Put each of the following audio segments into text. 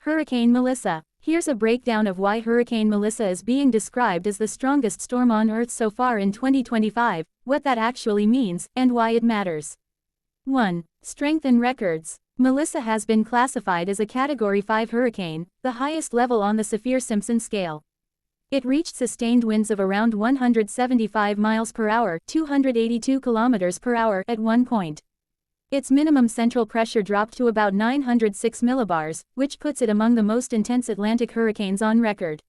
Hurricane Melissa. Here's a breakdown of why Hurricane Melissa is being described as the strongest storm on Earth so far in 2025, what that actually means, and why it matters. 1. Strength and records. Melissa has been classified as a Category 5 hurricane, the highest level on the Saffir-Simpson scale. It reached sustained winds of around 175 miles per hour, 282 kilometers per hour at one point. Its minimum central pressure dropped to about 906 millibars, which puts it among the most intense Atlantic hurricanes on record.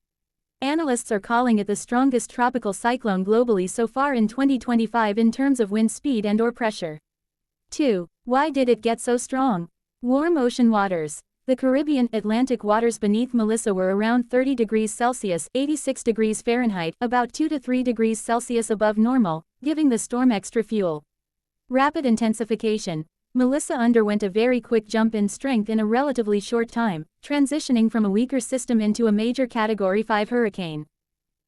Analysts are calling it the strongest tropical cyclone globally so far in 2025 in terms of wind speed and/or pressure. 2. Why did it get so strong? Warm ocean waters. The Caribbean Atlantic waters beneath Melissa were around 30 degrees Celsius (86 degrees Fahrenheit), about 2 to 3 degrees Celsius above normal, giving the storm extra fuel. Rapid intensification. Melissa underwent a very quick jump in strength in a relatively short time, transitioning from a weaker system into a major Category 5 hurricane.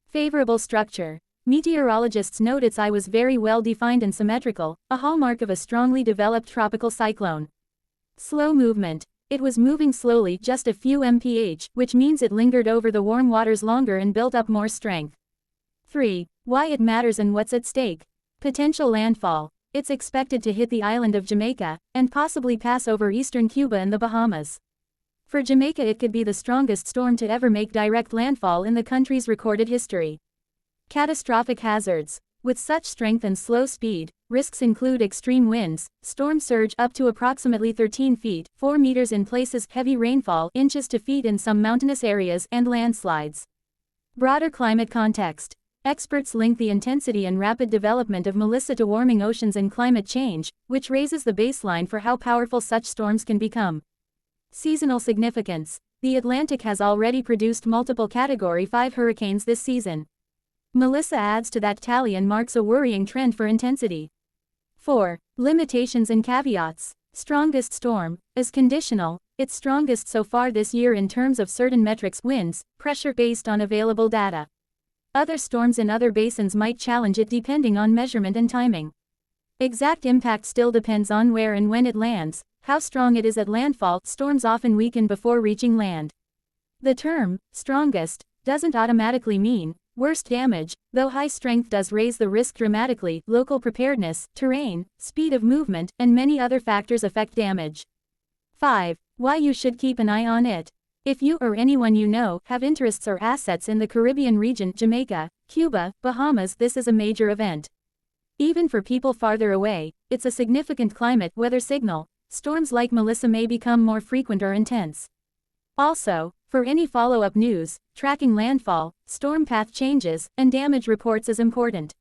Favorable structure. Meteorologists note its eye was very well defined and symmetrical, a hallmark of a strongly developed tropical cyclone. Slow movement. It was moving slowly, just a few mph, which means it lingered over the warm waters longer and built up more strength. 3. Why it matters and what's at stake. Potential landfall. It's expected to hit the island of Jamaica, and possibly pass over eastern Cuba and the Bahamas. For Jamaica, it could be the strongest storm to ever make direct landfall in the country's recorded history. Catastrophic hazards. With such strength and slow speed, risks include extreme winds, storm surge up to approximately 13 feet, 4 meters in places, heavy rainfall, inches to feet in some mountainous areas, and landslides. Broader climate context. Experts link the intensity and rapid development of Melissa to warming oceans and climate change, which raises the baseline for how powerful such storms can become. Seasonal significance. The Atlantic has already produced multiple Category 5 hurricanes this season. Melissa adds to that tally and marks a worrying trend for intensity. 4. Limitations and caveats. Strongest storm is conditional. It's strongest so far this year in terms of certain metrics: winds, pressure, based on available data. Other storms in other basins might challenge it depending on measurement and timing. Exact impact still depends on where and when it lands, how strong it is at landfall. Storms often weaken before reaching land. The term, strongest, doesn't automatically mean worst damage, though high strength does raise the risk dramatically. Local preparedness, terrain, speed of movement, and many other factors affect damage. 5. Why you should keep an eye on it. If you or anyone you know have interests or assets in the Caribbean region, Jamaica, Cuba, Bahamas, this is a major event. Even for people farther away, it's a significant climate weather signal. Storms like Melissa may become more frequent or intense. Also, for any follow-up news, tracking landfall, storm path changes, and damage reports is important.